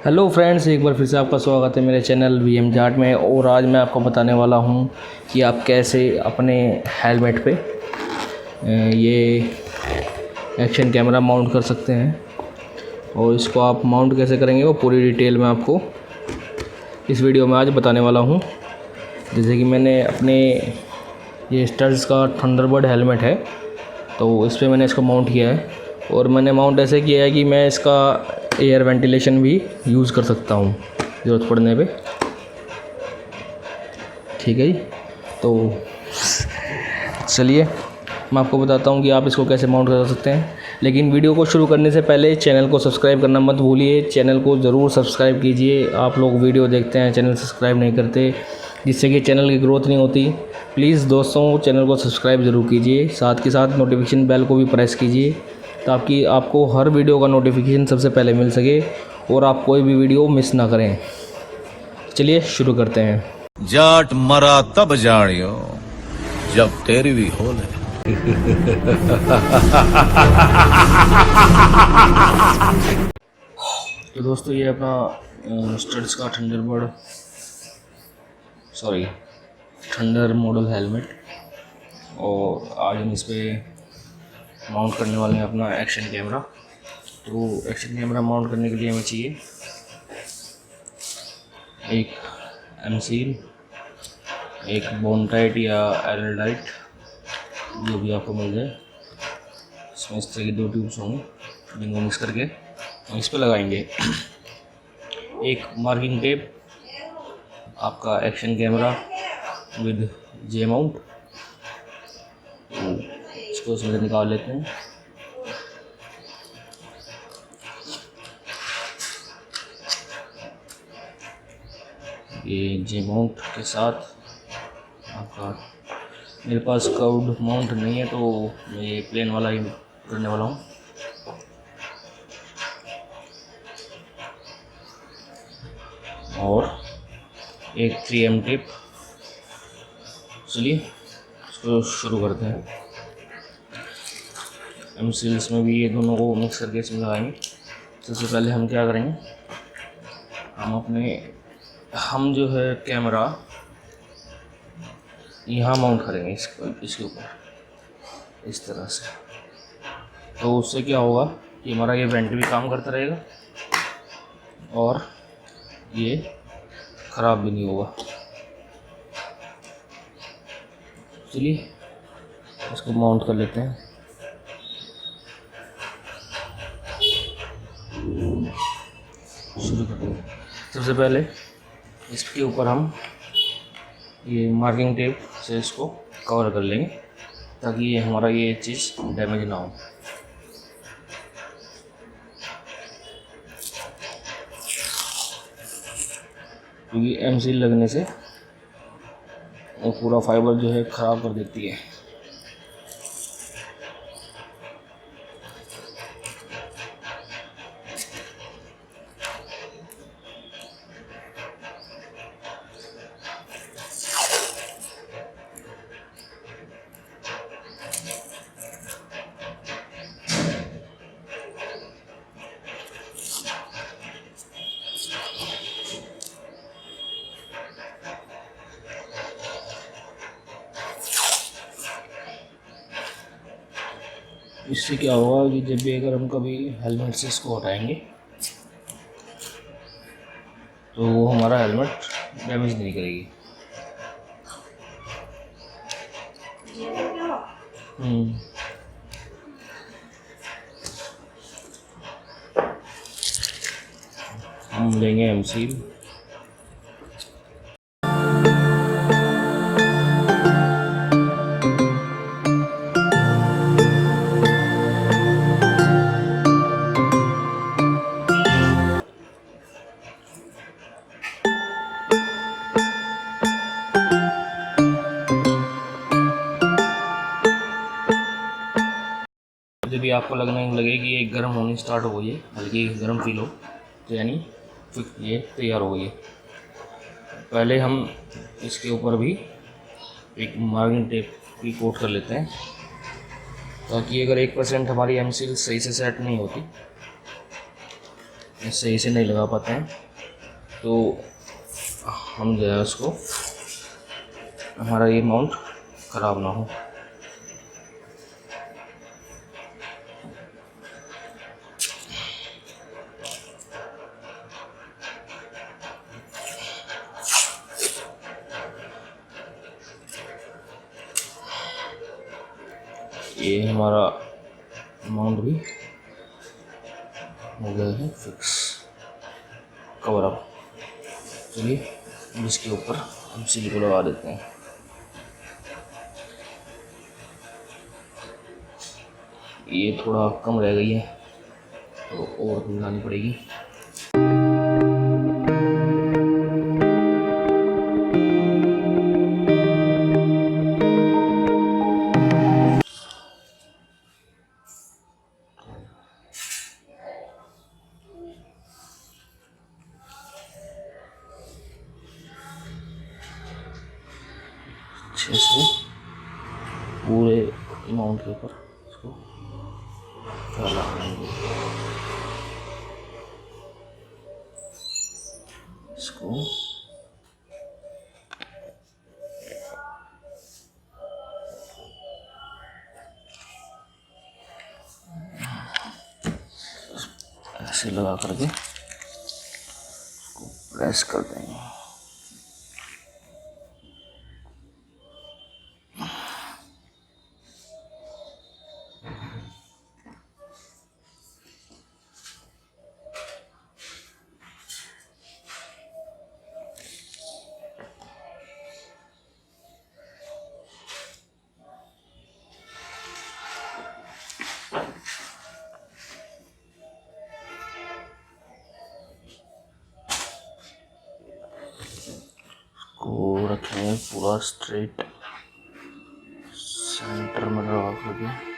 Hello friends, एक बार फिर से आपका स्वागत है मेरे चैनल जाट में। और आज मैं आपको बताने वाला हूं कि आप कैसे अपने हेलमेट पे ये एक्शन कैमरा माउंट कर सकते हैं। और इसको आप माउंट कैसे करेंगे वो पूरी डिटेल में आपको इस वीडियो में आज बताने वाला हूं। जैसे कि मैंने अपने ये स्टड्स का थंडरबर्ड हेलमेट है, तो इस पर मैंने इसको माउंट किया है। और मैंने माउंट ऐसे किया है कि मैं इसका एयर वेंटिलेशन भी यूज़ कर सकता हूँ ज़रूरत पड़ने पे। ठीक है जी, तो चलिए मैं आपको बताता हूँ कि आप इसको कैसे माउंट कर सकते हैं। लेकिन वीडियो को शुरू करने से पहले चैनल को सब्सक्राइब करना मत भूलिए। चैनल को ज़रूर सब्सक्राइब कीजिए। आप लोग वीडियो देखते हैं, चैनल सब्सक्राइब नहीं करते, जिससे कि चैनल की ग्रोथ नहीं होती। प्लीज़ दोस्तों, चैनल को सब्सक्राइब ज़रूर कीजिए। साथ के साथ नोटिफिकेशन बेल को भी प्रेस कीजिए, ताकि आपको हर वीडियो का नोटिफिकेशन सबसे पहले मिल सके और आप कोई भी वीडियो मिस ना करें। चलिए शुरू करते हैं। जाट मरा तब जानियो जब तेरी भी हो ले। तो दोस्तों, ये अपना स्टड्स का थंडर मॉडल हेलमेट, और आज हम इस पर माउंट करने वाले हैं अपना एक्शन कैमरा। तो एक्शन कैमरा माउंट करने के लिए हमें चाहिए एक एमसील, एक बोन टाइट या एरल टाइट, जो भी आपको मिल जाए। इसमें इस तरह की दो ट्यूब्स होंगे, जिनको मिक्स करके हम इस पर लगाएंगे। एक मार्किंग टेप, आपका action camera with J mount, इसको इसमें निकाल लेते हैं। ये जे माउंट के साथ आपका, मेरे पास कर्व्ड माउंट नहीं है, तो मैं ये प्लेन वाला ही करने वाला हूँ। और एक 3M टिप। चलिए इसको शुरू करते हैं। एमसील्स में भी ये दोनों को मिक्स करके इसमें लगाएंगे। सबसे पहले हम क्या करेंगे, हम जो है कैमरा यहाँ माउंट करेंगे इसके ऊपर इस तरह से। तो उससे क्या होगा कि हमारा ये वेंट भी काम करता रहेगा और ये ख़राब भी नहीं होगा। चलिए इसको माउंट कर लेते हैं। शुरू करते हैं। सबसे पहले इसके ऊपर हम ये मार्किंग टेप से इसको कवर कर लेंगे, ताकि ये हमारा ये चीज़ डैमेज ना हो। क्योंकि एमसील लगने से वो पूरा फाइबर जो है ख़राब कर देती है। इससे क्या होगा कि जब भी अगर हम कभी हेलमेट से इसको हटाएंगे, तो वो हमारा हेलमेट डैमेज नहीं करेगी। हम लेंगे एमसील। जब भी आपको लगने लगे कि ये गर्म होनी स्टार्ट हो गई है, हल्की गर्म फील हो, तो यानी ये तैयार हो गई है। पहले हम इसके ऊपर भी एक मार्किंग टेप की कोट कर लेते हैं, ताकि अगर 1% हमारी एमसील सही से सेट नहीं होती सही से नहीं लगा पाते हैं, तो हम जो है उसको, हमारा ये माउंट ख़राब ना हो। ये हमारा माउंट भी हो गया है फिक्स, कवर अप। चलिए अब इसके ऊपर हम सील को लगा देते हैं। ये थोड़ा कम रह गई है तो और लगानी पड़ेगी। अच्छे से पूरे माउंट के ऊपर इसको फैला देंगे। इसको ऐसे लगा करके इसको प्रेस कर देंगे। को रखेंगे पूरा स्ट्रेट सेंटर में लगा करके।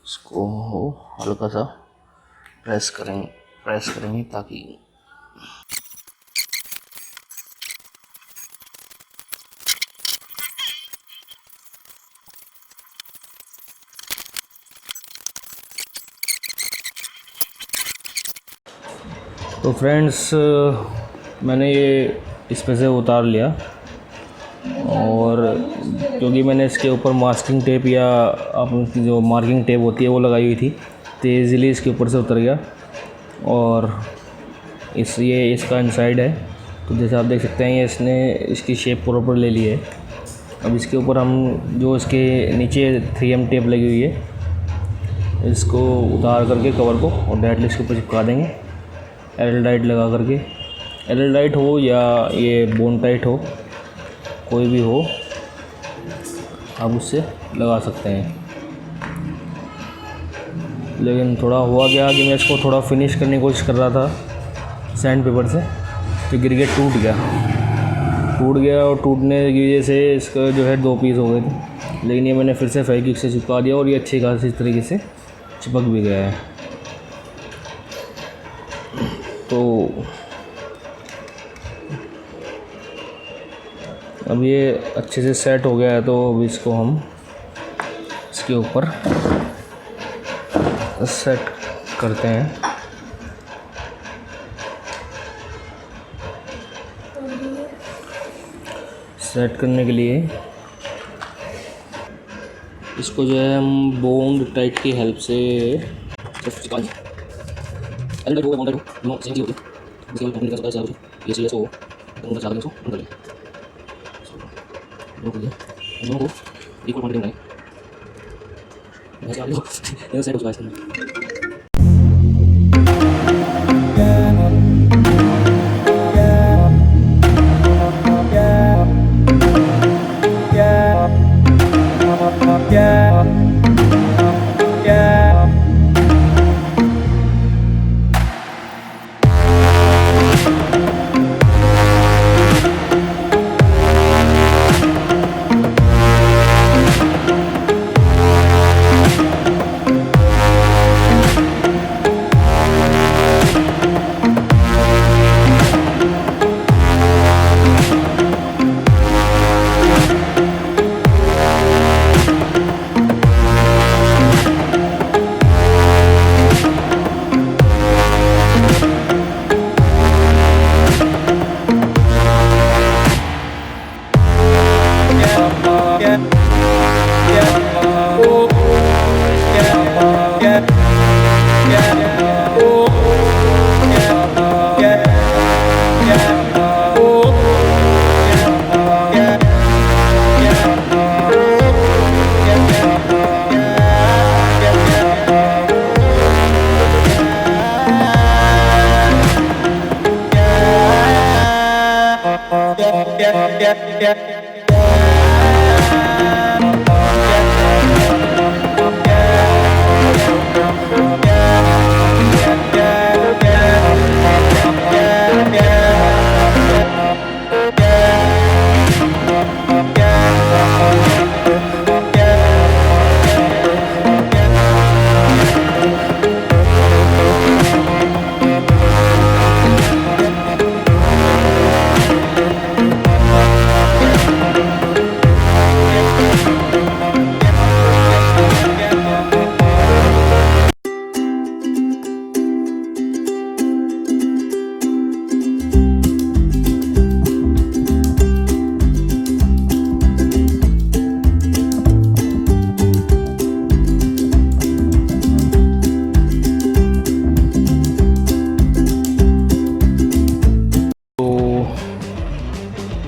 इसको हल्का सा प्रेस करेंगे ताकि तो फ्रेंड्स मैंने ये इस पे से उतार लिया, और क्योंकि मैंने इसके ऊपर मास्किंग टेप या अपनी जो मार्किंग टेप होती है वो लगाई हुई थी, तो ईज़िली इसके ऊपर से उतर गया। और ये इसका इनसाइड है, तो जैसे आप देख सकते हैं ये इसने इसकी शेप प्रॉपर ले ली है। अब इसके ऊपर हम जो इसके नीचे 3M टेप लगी हुई है, इसको उतार करके कवर को और डायरेक्टली इसके ऊपर चिपका देंगे एल टाइट लगा करके। एल टाइट हो या ये बोन टाइट हो, कोई भी हो, आप उससे लगा सकते हैं। लेकिन थोड़ा हुआ क्या कि मैं इसको थोड़ा फिनिश करने की कोशिश कर रहा था सैंड पेपर से, तो गिर के टूट गया, और टूटने की वजह से इसका जो है 2 पीस हो गए थे। लेकिन ये मैंने फिर से फेविक्विक से चिपका दिया और ये अच्छी खासी तरीके से चिपक भी गया है। तो अब ये अच्छे से सेट हो गया है, तो अब इसको हम इसके ऊपर सेट करते हैं। सेट करने के लिए इसको जो है हम बोन्ड टाइट की हेल्प से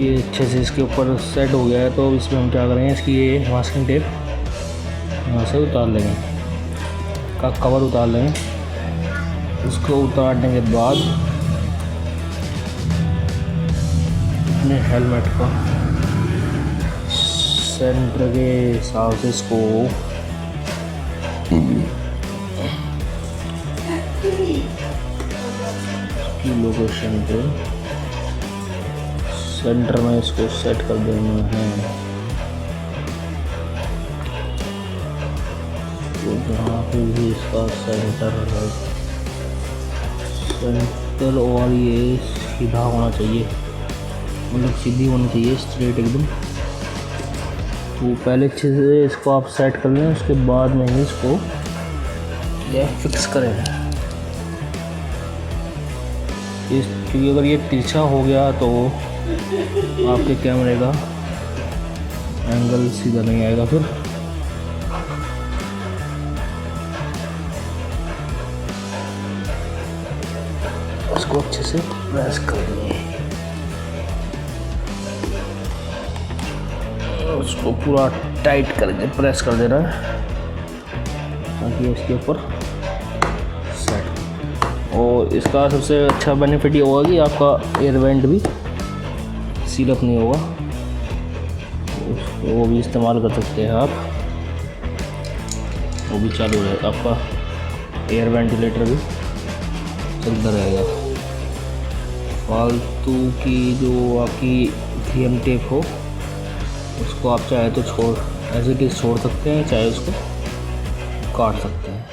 ये अच्छे से इसके ऊपर सेट हो गया है। तो इसमें हम क्या करेंगे, इसकी ये मास्किंग टेप यहाँ से उतार लेंगे, का कवर उतार लेंगे। इसको उतारने के बाद अपने हेलमेट का सेंटर के हिसाब से इसको की लोकेशन पे सेंटर में इसको सेट कर देना है। तो जहाँ पे भी इसका सेंटर और ये सीधा होना चाहिए, मतलब सीधी होनी चाहिए, स्ट्रेट एकदम। तो पहले अच्छे से इसको आप सेट कर लें, उसके बाद में ही इसको ये फिक्स करें। क्योंकि अगर ये तिरछा हो गया तो आपके कैमरे का एंगल सीधा नहीं आएगा। फिर इसको अच्छे से प्रेस कर देंगे, उसको पूरा टाइट करके प्रेस कर देना है ताकि इसके ऊपर सेट। और इसका सबसे अच्छा बेनिफिट ये होगा कि आपका एयर वेंट भी सील अप नहीं होगा, उसको वो भी इस्तेमाल कर सकते हैं आप, वो भी चालू रहेगा, आपका एयर वेंटिलेटर भी चलता रहेगा। फालतू की जो आपकी थीम टेप हो उसको आप चाहे तो एज इट इज़ छोड़ सकते हैं, चाहे उसको काट सकते हैं।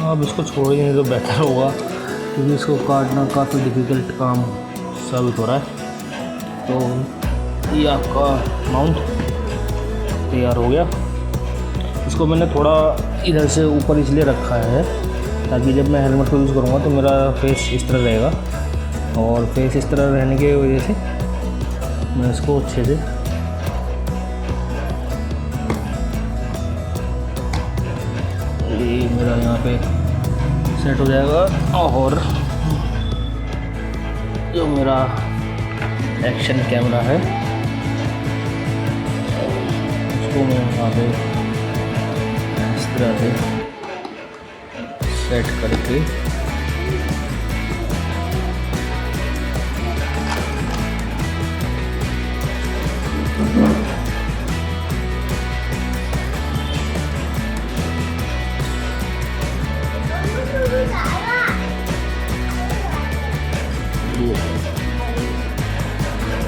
अब इसको छोड़ देंगे तो बेहतर होगा, क्योंकि इसको काटना काफ़ी डिफ़िकल्ट काम साबित हो रहा है। तो ये आपका माउंट तैयार हो गया। इसको मैंने थोड़ा इधर से ऊपर इसलिए रखा है ताकि जब मैं हेलमेट को यूज़ करूँगा तो मेरा फेस इस तरह रहेगा, और फेस इस तरह रहने की वजह से मैं इसको अच्छे से ये मेरा यहाँ पे सेट हो जाएगा। और जो मेरा एक्शन कैमरा है उसको मैं यहाँ पे इस तरह से सेट करके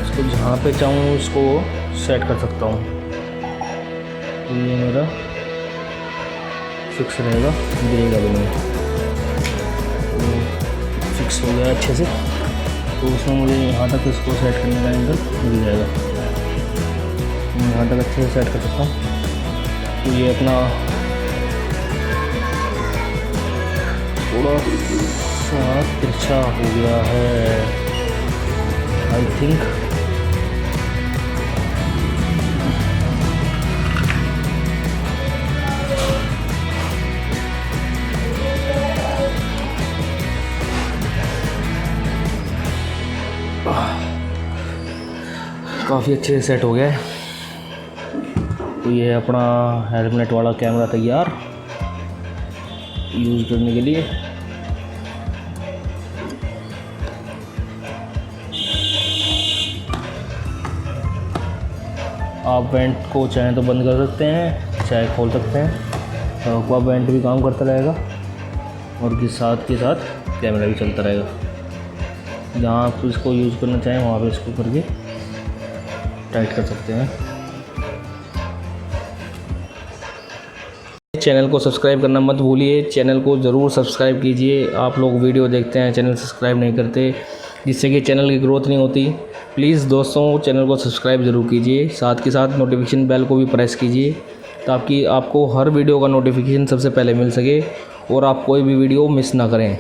इसको जहाँ पे चाहूँ उसको सेट कर सकता हूँ। तो ये मेरा फिक्स रहेगा, गिरेगा भी नहीं। फिक्स हो गया अच्छे से, तो उसमें मुझे यहाँ तक इसको सेट करने का एंगल मिल जाएगा। मैं यहाँ तक अच्छे से सेट कर सकता हूँ। तो ये अपना थोड़ा सा तिरछा हो गया है आई थिंक। काफ़ी अच्छे से सेट हो गया है। तो ये अपना हेलमेट वाला कैमरा तैयार यूज़ करने के लिए। आप वेंट को चाहें तो बंद कर सकते हैं, चाहे खोल सकते हैं, तो आपका वेंट भी काम करता रहेगा और के साथ कैमरा भी चलता रहेगा। जहाँ आप इसको यूज़ करना चाहें वहाँ पे इसको करके टाइट कर सकते हैं। चैनल को सब्सक्राइब करना मत भूलिए, चैनल को ज़रूर सब्सक्राइब कीजिए। आप लोग वीडियो देखते हैं, चैनल सब्सक्राइब नहीं करते, जिससे कि चैनल की ग्रोथ नहीं होती। प्लीज़ दोस्तों चैनल को सब्सक्राइब ज़रूर कीजिए, साथ के साथ नोटिफिकेशन बेल को भी प्रेस कीजिए, ताकि आपको हर वीडियो का नोटिफिकेशन सबसे पहले मिल सके और आप कोई भी वीडियो मिस ना करें।